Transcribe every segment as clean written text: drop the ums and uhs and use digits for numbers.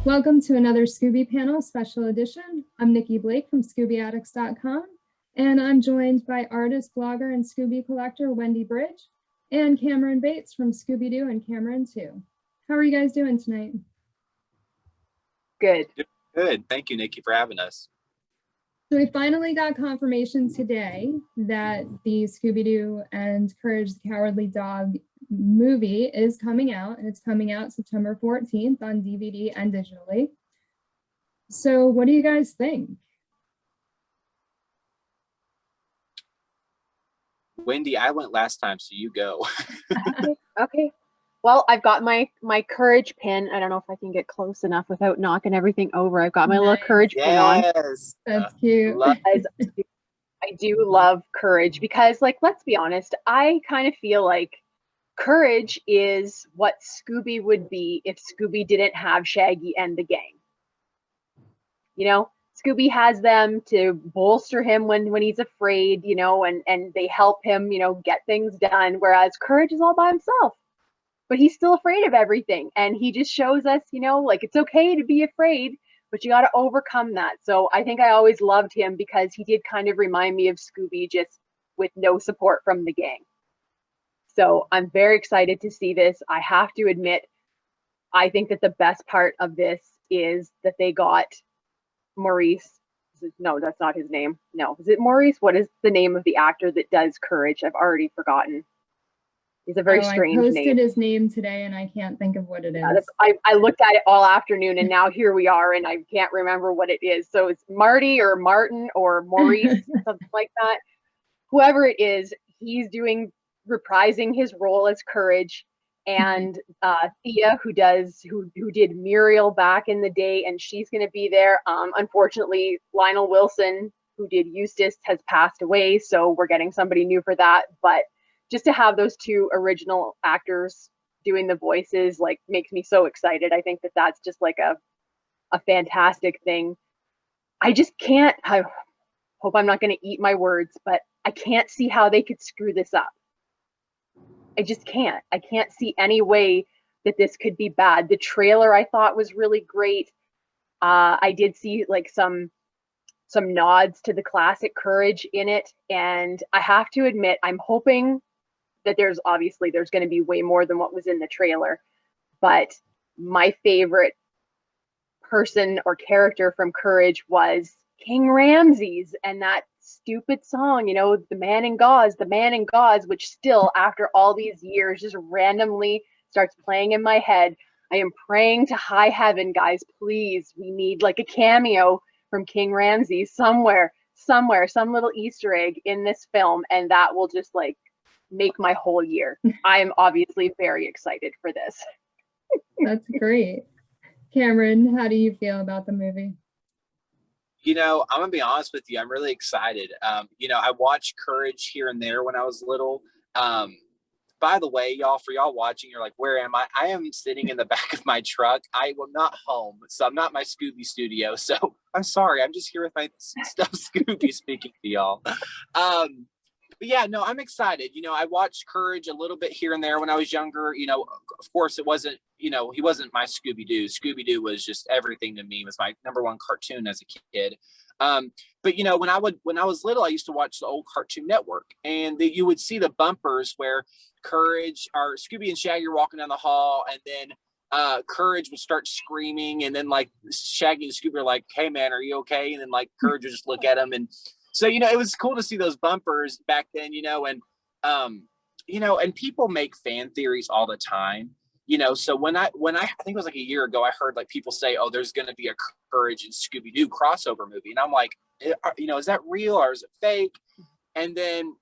Welcome to another Scooby Panel Special Edition. I'm Nikki Blake from ScoobyAddicts.com, and I'm joined by artist, blogger, and Scooby collector Wendy Brydge and Cameron Bates from Scooby-Doo and Cameron Too. How are you guys doing tonight? Good. Good. Thank you, Nikki, for having us. So we finally got confirmation today that the Scooby-Doo and Courage the Cowardly Dog movie is coming out, and it's coming out September 14th on DVD and digitally. So what do you guys think? Wendy, I went last time, so you go. Okay. Well, I've got my courage pin. I don't know if I can get close enough without knocking everything over. I've got my little courage pin on. Yes. That's cute. I do love courage because, like, let's be honest, I kind of feel like courage is what Scooby would be if Scooby didn't have Shaggy and the gang. You know, Scooby has them to bolster him when he's afraid, you know, and they help him, you know, get things done. Whereas Courage is all by himself, but he's still afraid of everything. And he just shows us, you know, like, it's okay to be afraid, but you got to overcome that. So I think I always loved him because he did kind of remind me of Scooby, just with no support from the gang. So I'm very excited to see this. I have to admit, I think that the best part of this is that they got Maurice. No, that's not his name. No, is it Maurice? What is the name of the actor that does Courage? I've already forgotten. He's a very strange name. I posted his name today and I can't think of what it is. I looked at it all afternoon and now here we are and I can't remember what it is. So it's Marty or Martin or Maurice, something like that. Whoever it is, he's reprising his role as Courage. And Thea, who did Muriel back in the day, and she's going to be there. Unfortunately, Lionel Wilson, who did Eustace, has passed away, so we're getting somebody new for that. But just to have those two original actors doing the voices, like, makes me so excited. I think that that's just like a fantastic thing. I just can't. I hope I'm not going to eat my words, but I can't see how they could screw this up. I just can't. I can't see any way that this could be bad. The trailer I thought was really great. I did see like some nods to the classic Courage in it, and I have to admit, I'm hoping that there's going to be way more than what was in the trailer. But my favorite person or character from Courage was King Ramses, and that stupid song, you know, the man in gauze, which still after all these years just randomly starts playing in my head. I am praying to high heaven, guys, please, we need like a cameo from King Ramses somewhere, some little Easter egg in this film, and that will just like make my whole year. I am obviously very excited for this. That's great. Cameron, how do you feel about the movie? You know, I'm going to be honest with you. I'm really excited. You know, I watched Courage here and there when I was little. By the way, y'all, for y'all watching, you're like, where am I? I am sitting in the back of my truck. I am not home, so I'm not in my Scooby studio. So I'm sorry. I'm just here with my stuff Scooby speaking to y'all. But yeah, no, I'm excited. You know, I watched Courage a little bit here and there when I was younger. You know, of course, it wasn't, you know, he wasn't my Scooby-Doo. Scooby-Doo was just everything to me. It was my #1 cartoon as a kid. But, you know, when I was little, I used to watch the old Cartoon Network, and you would see the bumpers where Courage or Scooby and Shaggy were walking down the hall, and then Courage would start screaming, and then like Shaggy and Scooby are like, hey man, are you okay? And then like Courage would just look at him. And so, you know, it was cool to see those bumpers back then, you know, and people make fan theories all the time, you know. So when I think it was like a year ago, I heard like people say, oh, there's going to be a Courage and Scooby-Doo crossover movie. And I'm like, you know, is that real or is it fake? And then,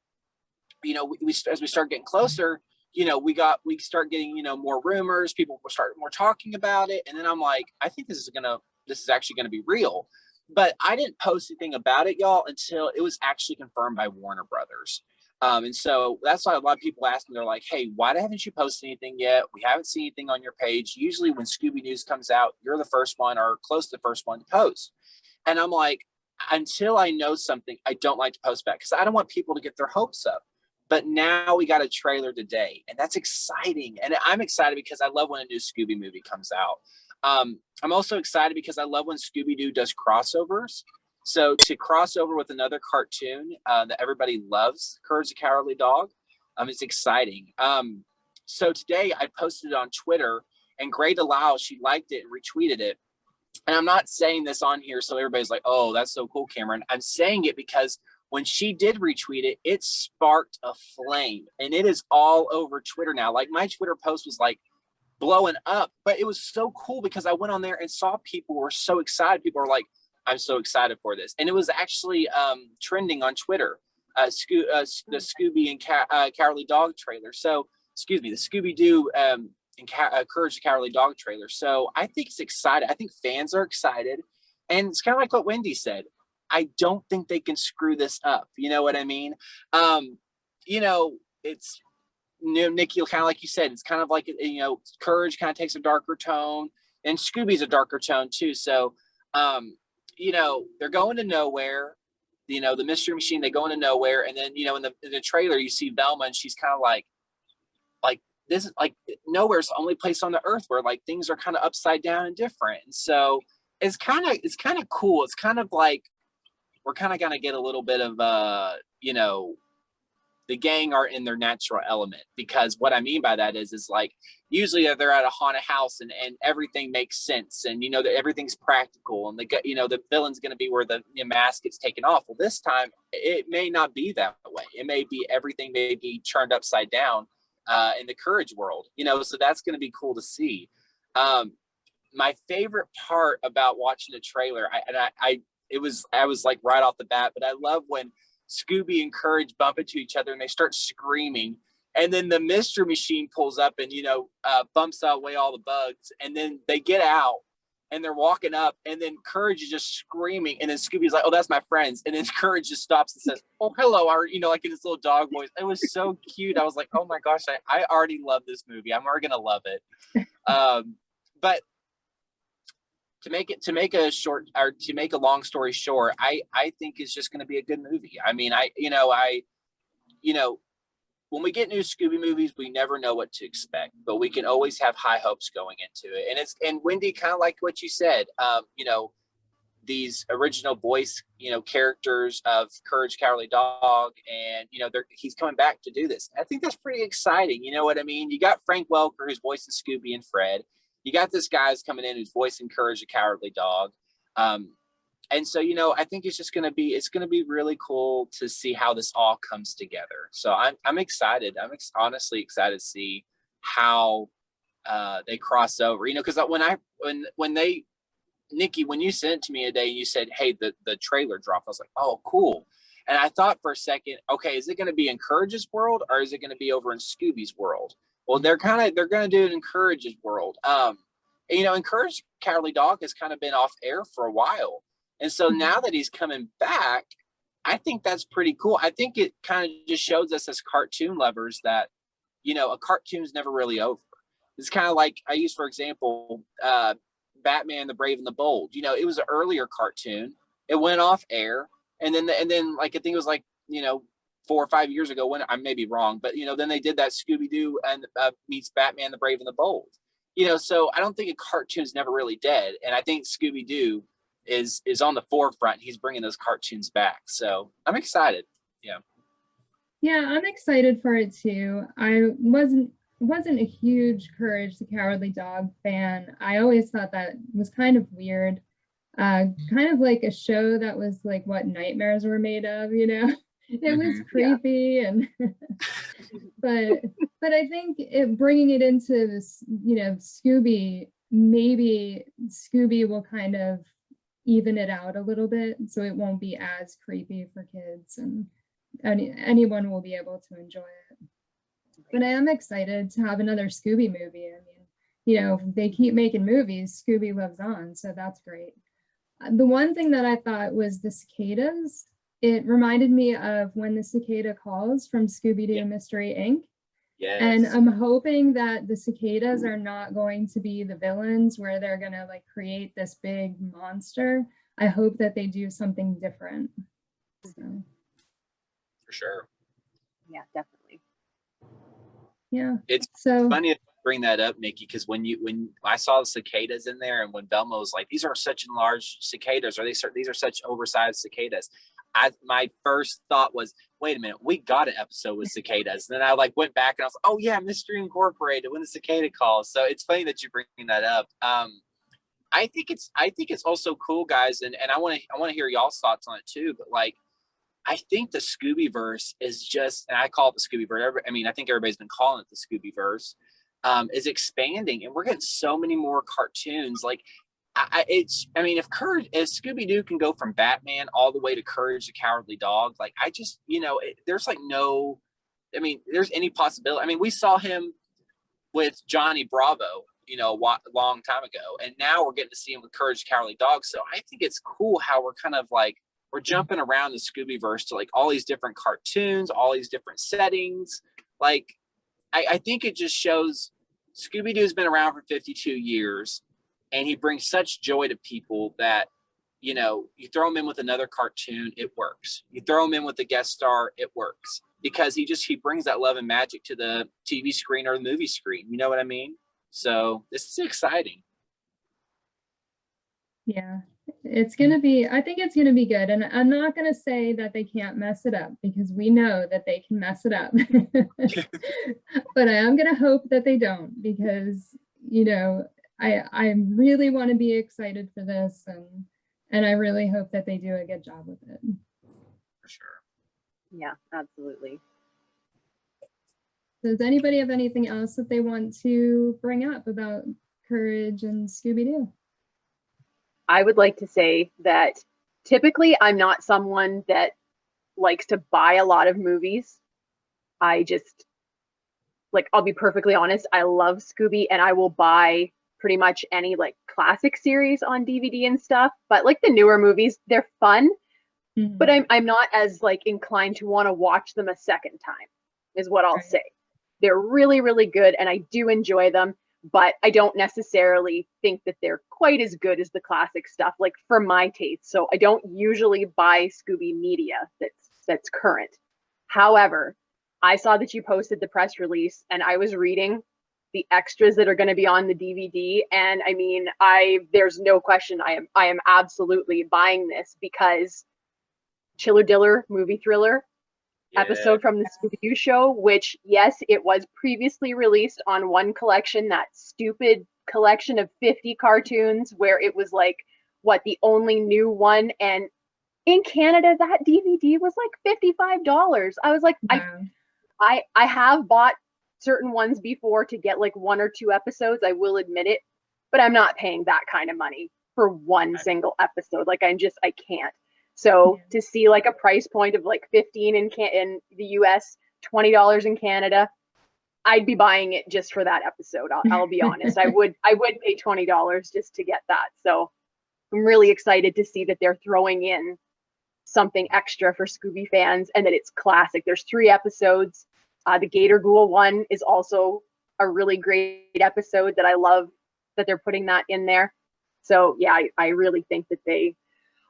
you know, we as we start getting closer, you know, we start getting, you know, more rumors, people start more talking about it. And then I'm like, I think this is actually going to be real. But I didn't post anything about it, y'all, until it was actually confirmed by Warner Brothers. And so that's why a lot of people ask me, they're like, hey, why haven't you posted anything yet? We haven't seen anything on your page. Usually when Scooby News comes out, you're the first one or close to the first one to post. And I'm like, until I know something, I don't like to post back because I don't want people to get their hopes up. But now we got a trailer today, and that's exciting. And I'm excited because I love when a new Scooby movie comes out. I'm also excited because I love when Scooby-Doo does crossovers. So to cross over with another cartoon that everybody loves, Courage the Cowardly Dog, it's exciting. So today I posted it on Twitter, and Gray DeLisle, she liked it and retweeted it. And I'm not saying this on here so everybody's like, oh, that's so cool, Cameron. I'm saying it because when she did retweet it, it sparked a flame, and it is all over Twitter now. Like, my Twitter post was like blowing up, but it was so cool because I went on there and saw people were so excited. People were like, I'm so excited for this. And it was actually trending on Twitter, the Scooby and Cowardly Dog trailer. So, excuse me, the Scooby-Doo and Courage the Cowardly Dog trailer. So I think it's exciting. I think fans are excited. And it's kind of like what Wendy said. I don't think they can screw this up. You know what I mean? You know, it's, Nikki, kind of like you said, it's kind of like, you know, Courage kind of takes a darker tone, and Scooby's a darker tone too. So, you know, they're going to nowhere. You know, the Mystery Machine, they go into nowhere, and then, you know, in the trailer, you see Velma, and she's kind of like this is like nowhere's the only place on the earth where like things are kind of upside down and different. And so it's kind of cool. It's kind of like we're kind of gonna get a little bit of you know, the gang are in their natural element, because what I mean by that is like usually they're at a haunted house and everything makes sense, and you know that everything's practical, and you know the villain's going to be where the mask gets taken off. Well, this time it may not be that way. It may be everything may be turned upside down in the Courage world, you know. So that's going to be cool to see. My favorite part about watching the trailer, I was like right off the bat, but I love when Scooby and Courage bump into each other and they start screaming, and then the Mystery Machine pulls up and, you know, bumps away all the bugs, and then they get out and they're walking up, and then Courage is just screaming, and then Scooby's like, oh, that's my friends, and then Courage just stops and says, oh, hello, you know, like in his little dog voice. It was so cute. I was like, oh my gosh, I already love this movie. I'm already gonna love it. But to make a long story short, I think it's just going to be a good movie. I mean, when we get new Scooby movies, we never know what to expect, but we can always have high hopes going into it. And Wendy, kind of like what you said, you know, these original voice, you know, characters of Courage Cowardly Dog, and, you know, he's coming back to do this. I think that's pretty exciting. You know what I mean? You got Frank Welker, who's voicing Scooby and Fred. You got this guy's coming in who's voicing Courage the Cowardly Dog. And so, you know, I think it's going to be really cool to see how this all comes together. So I'm excited. I'm honestly excited to see how they cross over, you know, because when Nikki, when you sent it to me today and you said, hey, the trailer dropped, I was like, oh, cool. And I thought for a second, okay, is it going to be in Courage's world, or is it going to be over in Scooby's world? Well, they're going to do it in Courage's world. And, you know, and Courage Cowardly Dog has kind of been off air for a while. And so now that he's coming back, I think that's pretty cool. I think it kind of just shows us as cartoon lovers that, you know, a cartoon's never really over. It's kind of like I use, for example, Batman, the Brave and the Bold. You know, it was an earlier cartoon. It went off air. And then like, I think it was like, you know, 4 or 5 years ago, when I may be wrong, but, you know, then they did that Scooby-Doo and meets Batman, the Brave and the Bold, you know. So I don't think a cartoon's never really dead. And I think Scooby-Doo is on the forefront. He's bringing those cartoons back. So I'm excited. Yeah. Yeah, I'm excited for it too. I wasn't a huge Courage the Cowardly Dog fan. I always thought that was kind of weird. Kind of like a show that was like what nightmares were made of, you know. It was creepy, yeah. And but I think bringing it into this, you know, Scooby, maybe Scooby will kind of even it out a little bit, so it won't be as creepy for kids, and anyone will be able to enjoy it. But I am excited to have another Scooby movie. I mean, you know, if they keep making movies, Scooby lives on, so that's great. The one thing that I thought was the cicadas. It reminded me of When the Cicada Calls from Scooby-Doo Mystery Inc. Yes. And I'm hoping that the cicadas are not going to be the villains, where they're going to like create this big monster. I hope that they do something different. So. For sure. Yeah, definitely. Yeah. It's so funny bring that up, Nikki, because when I saw the cicadas in there, and when Velma was like, these are such large cicadas, or these are such oversized cicadas, my first thought was, wait a minute, we got an episode with cicadas. And then I like went back and I was like, oh yeah, Mystery Incorporated, when the cicada calls. So it's funny that you bring that up. I think it's also cool, guys, and I want to hear y'all's thoughts on it too. But like, I think the Scoobyverse is just, and I call it the Scoobyverse. I mean, I think everybody's been calling it the Scoobyverse, is expanding, and we're getting so many more cartoons. Like, if Scooby-Doo can go from Batman all the way to Courage the Cowardly Dog, like there's like no, there's any possibility. I mean, we saw him with Johnny Bravo, a long time ago, and now we're getting to see him with Courage the Cowardly Dog. So I think it's cool how we're kind of like, we're jumping around the Scoobyverse to like all these different cartoons, all these different settings. Like, I think it just shows Scooby-Doo's been around for 52 years. And he brings such joy to people that, you throw him in with another cartoon, it works. You throw him in with a guest star, it works. Because he brings that love and magic to the TV screen or the movie screen. You know what I mean? So this is exciting. Yeah, it's going to be, I think it's going to be good. And I'm not going to say that they can't mess it up, because we know that they can mess it up. But I am going to hope that they don't, because, I really want to be excited for this, and I really hope that they do a good job with it. For sure. Yeah, absolutely. Does anybody have anything else that they want to bring up about Courage and Scooby-Doo? I would like to say that typically I'm not someone that likes to buy a lot of movies. I just, like, I'll be perfectly honest, I love Scooby, and I will buy pretty much any like classic series on DVD and stuff. But like the newer movies, they're fun, but I'm not as like inclined to want to watch them a second time, is what I'll say. They're really, really good, and I do enjoy them, but I don't necessarily think that they're quite as good as the classic stuff, like for my taste. So I don't usually buy Scooby media that's current. However, I saw that you posted the press release, and I was reading the extras that are going to be on the DVD, and I mean, there's no question I am absolutely buying this, because Chiller Diller movie thriller episode from the Scooby-Doo show, which, yes, it was previously released on one collection, that stupid collection of 50 cartoons where it was like, the only new one, and in Canada that DVD was like $55. I was like, wow. I have bought certain ones before to get like 1 or 2 episodes, I will admit it, but I'm not paying that kind of money for one single episode. Like, I can't. So to see like a price point of like 15 in the US, $20 in Canada, I'd be buying it just for that episode. I'll be honest. I would pay $20 just to get that. So I'm really excited to see that they're throwing in something extra for Scooby fans, and that it's classic. There's 3 episodes. The Gator Ghoul one is also a really great episode that I love that they're putting that in there. So yeah, I really think that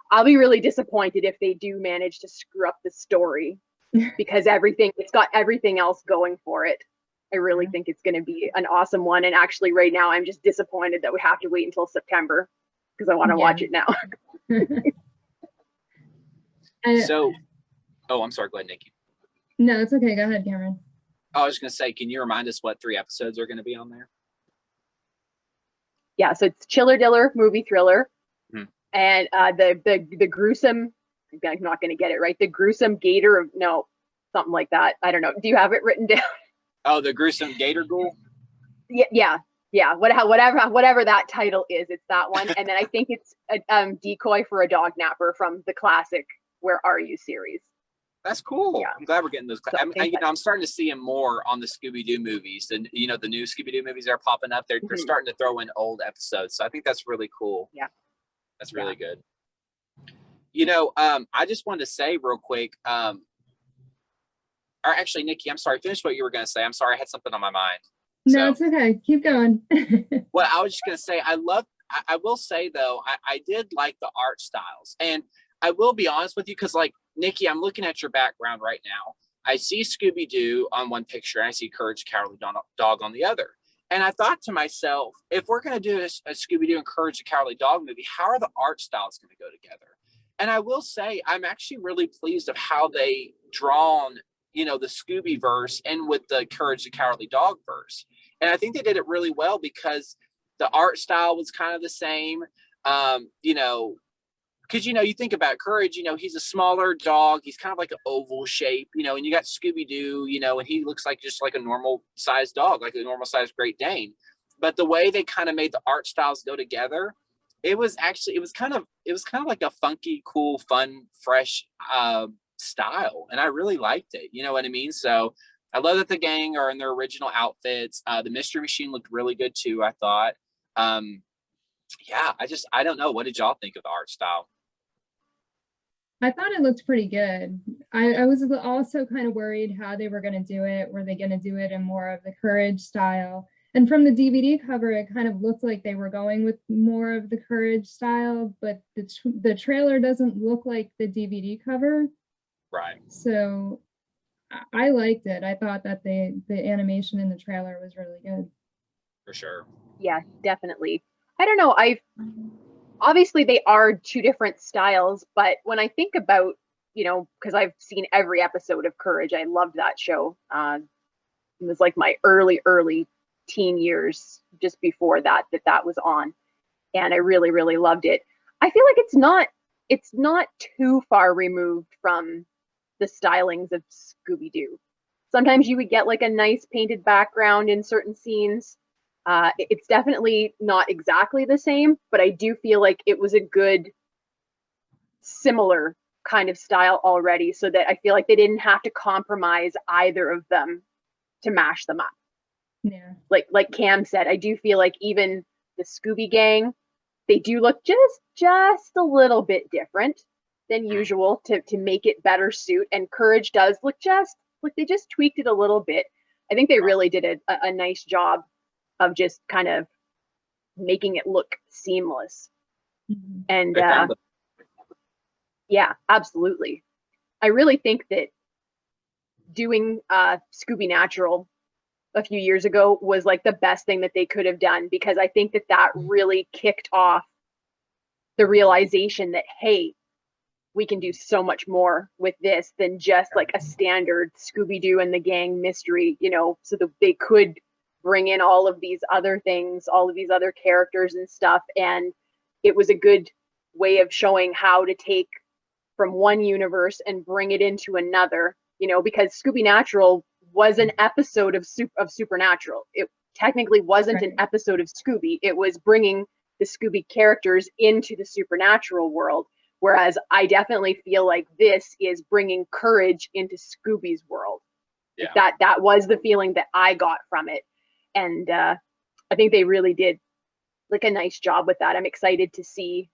I'll be really disappointed if they do manage to screw up the story, because it's got everything else going for it. I really think it's going to be an awesome one. And actually right now I'm just disappointed that we have to wait until September, because I want to watch it now. So, I'm sorry, go ahead, Nikki. No, it's okay. Go ahead, Cameron. I was just going to say, can you remind us what 3 episodes are going to be on there? Yeah, so it's Chiller Diller movie thriller, and the gruesome, I'm not going to get it right, the gruesome gator, something like that. I don't know. Do you have it written down? Oh, the gruesome gator ghoul? Yeah. Whatever that title is, it's that one. And then I think it's a decoy for a dog napper from the classic Where Are You series. That's cool. Yeah. I'm glad we're getting those. So I'm starting to see him more on the Scooby-Doo movies. And, the new Scooby-Doo movies are popping up. They're starting to throw in old episodes. So I think that's really cool. Yeah. That's really good. I just wanted to say real quick, or actually, Nikki, I'm sorry. Finish what you were going to say. I'm sorry. I had something on my mind. No, it's okay. Keep going. Well, I was just going to say, I will say, though, I did like the art styles. And I will be honest with you, because, like, Nikki, I'm looking at your background right now. I see Scooby-Doo on one picture, and I see Courage the Cowardly Dog on the other. And I thought to myself, if we're going to do a Scooby-Doo and Courage the Cowardly Dog movie, how are the art styles going to go together? And I will say, I'm actually really pleased of how they drawn, you know, the Scooby verse and with the Courage the Cowardly Dog verse. And I think they did it really well because the art style was kind of the same. You know, because, you know, you think about Courage, you know, he's a smaller dog. He's kind of like an oval shape, you know, and you got Scooby-Doo, you know, and he looks like just like a normal sized dog, like a normal sized Great Dane. But the way they kind of made the art styles go together, it was kind of like a funky, cool, fun, fresh style. And I really liked it. You know what I mean? So I love that the gang are in their original outfits. The Mystery Machine looked really good too, I thought. Yeah, I don't know. What did y'all think of the art style? I thought it looked pretty good. I was also kind of worried how they were going to do it. Were they going to do it in more of the Courage style? And from the DVD cover, it kind of looked like they were going with more of the Courage style, but the trailer doesn't look like the DVD cover. Right. So I liked it. I thought that the animation in the trailer was really good. For sure. Yeah, definitely. I don't know. Obviously they are two different styles, but when I think about, you know, because I've seen every episode of Courage, I loved that show. It was like my early teen years, just before that was on, and I really loved it. I feel like it's not too far removed from the stylings of Scooby-Doo. Sometimes you would get like a nice painted background in certain scenes. It's definitely not exactly the same, but I do feel like it was a good similar kind of style already, so that I feel like they didn't have to compromise either of them to mash them up. Yeah. Like Cam said, I do feel like even the Scooby Gang, they do look just a little bit different than usual to make it better suit. And Courage does look just like they just tweaked it a little bit. I think they really did a nice job of just kind of making it look seamless. Mm-hmm. And yeah, absolutely. I really think that doing Scooby Natural a few years ago was like the best thing that they could have done, because I think that really kicked off the realization that, hey, we can do so much more with this than just like a standard Scooby-Doo and the Gang mystery, you know, so that they could bring in all of these other things, all of these other characters and stuff. And it was a good way of showing how to take from one universe and bring it into another, you know, because Scooby Natural was an episode of Supernatural. It technically wasn't an episode of Scooby. It was bringing the Scooby characters into the supernatural world. Whereas I definitely feel like this is bringing Courage into Scooby's world. Yeah. That was the feeling that I got from it. And I think they really did like a nice job with that. I'm excited to see,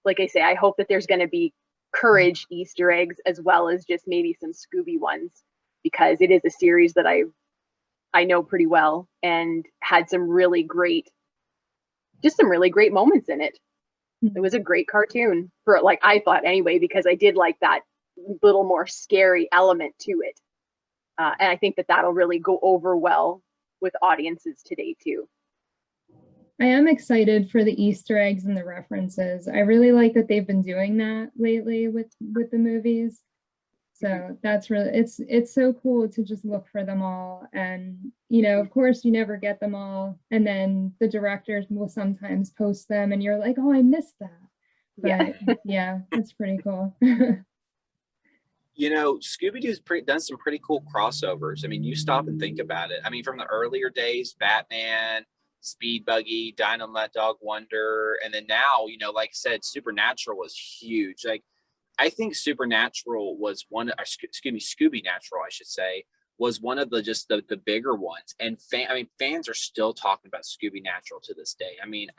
like I say, I hope that there's going to be Courage Easter eggs as well as just maybe some Scooby ones, because it is a series that I know pretty well and had some really great moments in it. It was a great cartoon for, like, I thought anyway, because I did like that little more scary element to it. And I think that'll really go over well with audiences today too. I am excited for the Easter eggs and the references. I really like that they've been doing that lately with the movies. So that's really, it's so cool to just look for them all. And, you know, of course you never get them all. And then the directors will sometimes post them and you're like, oh, I missed that. But yeah, it's pretty cool. You know, Scooby-Doo's done some pretty cool crossovers. I mean, you stop and think about it. I mean, from the earlier days, Batman, Speed Buggy, Dynamite Dog Wonder, and then now, you know, like I said, Supernatural was huge. Like, I think Supernatural was Scooby Natural, I should say, was one of the bigger ones. And fans are still talking about Scooby Natural to this day. I mean,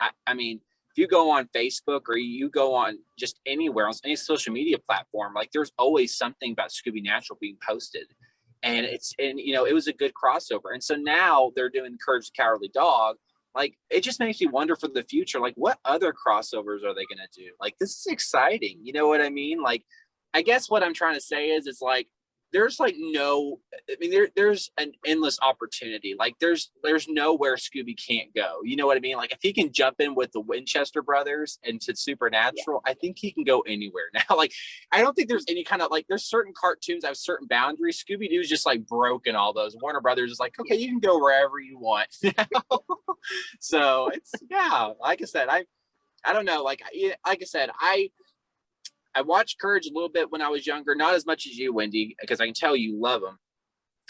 if you go on Facebook or you go on just anywhere on any social media platform, like there's always something about Scooby Natural being posted. And you know, it was a good crossover. And so now they're doing Courage the Cowardly Dog. Like, it just makes me wonder for the future, like, what other crossovers are they going to do? Like, this is exciting. You know what I mean? Like, I guess what I'm trying to say is, it's like, there's like no, I mean, there's an endless opportunity. Like there's nowhere Scooby can't go. You know what I mean? Like if he can jump in with the Winchester brothers into Supernatural, I think he can go anywhere now. Like I don't think there's any kind of like, there's certain cartoons that have certain boundaries. Scooby-Doo's just like broken all those. Warner Brothers is like, okay, you can go wherever you want. So it's, yeah, like I said, I don't know. Like I said, I watched Courage a little bit when I was younger, not as much as you, Wendy, because I can tell you love them,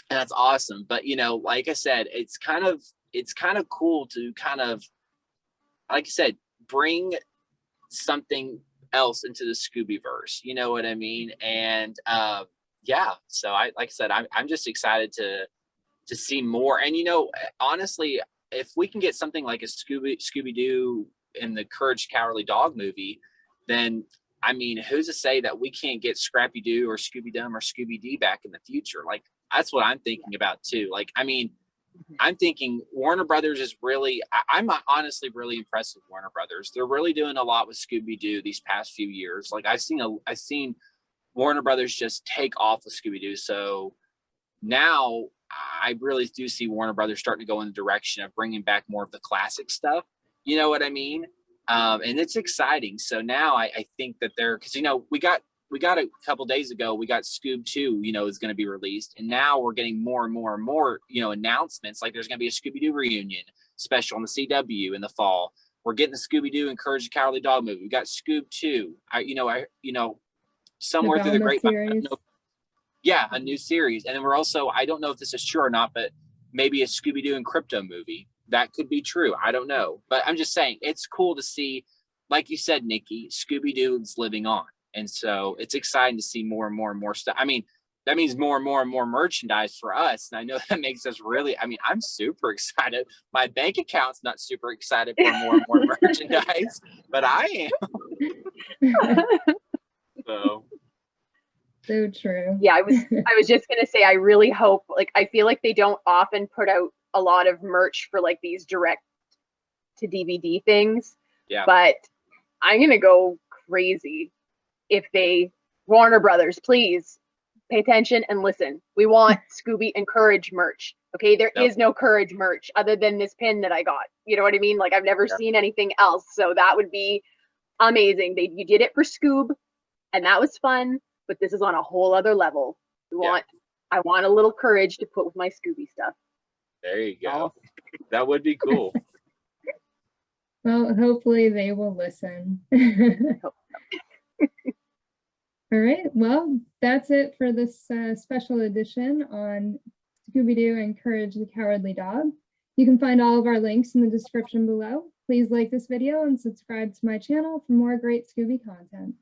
and that's awesome. But you know, like I said, it's kind of cool to kind of, like I said, bring something else into the Scoobyverse. You know what I mean? And yeah, so like I said, I'm just excited to see more. And you know, honestly, if we can get something like a Scooby-Doo in the Courage the Cowardly Dog movie, then I mean, who's to say that we can't get Scrappy-Doo or Scooby-Dum or Scooby-Dee back in the future? Like, that's what I'm thinking about too. Like, I mean, I'm thinking Warner Brothers is really, I'm honestly really impressed with Warner Brothers. They're really doing a lot with Scooby-Doo these past few years. Like I've seen Warner Brothers just take off with Scooby-Doo. So now I really do see Warner Brothers starting to go in the direction of bringing back more of the classic stuff. You know what I mean? And it's exciting. So now I think that because you know, we got a couple days ago, we got Scoob 2, you know, is going to be released, and now we're getting more and more and more, you know, announcements. Like there's going to be a Scooby-Doo reunion special on the CW in the fall. We're getting the Scooby-Doo and Courage the Cowardly Dog movie. We got Scoob 2. Somewhere through the grapevine. Yeah, a new series. And then we're also, I don't know if this is true or not, but maybe a Scooby-Doo and Crypto movie. That could be true. I don't know. But I'm just saying, it's cool to see, like you said, Nikki, Scooby-Doo is living on. And so it's exciting to see more and more and more stuff. I mean, that means more and more and more merchandise for us. And I know that makes us really, I mean, I'm super excited. My bank account's not super excited for more and more merchandise, but I am. So true. Yeah, I was just gonna say, I really hope, like, I feel like they don't often put out a lot of merch for like these direct to DVD things. Yeah. But I'm gonna go crazy if Warner Brothers, please pay attention and listen. We want Scooby and Courage merch. Okay, there is no Courage merch other than this pin that I got. You know what I mean? Like I've never seen anything else. So that would be amazing. You did it for Scoob, and that was fun. But this is on a whole other level. I want a little Courage to put with my Scooby stuff. There you go. That would be cool. Well, hopefully they will listen. All right. Well, that's it for this special edition on Scooby-Doo and Courage the Cowardly Dog. You can find all of our links in the description below. Please like this video and subscribe to my channel for more great Scooby content.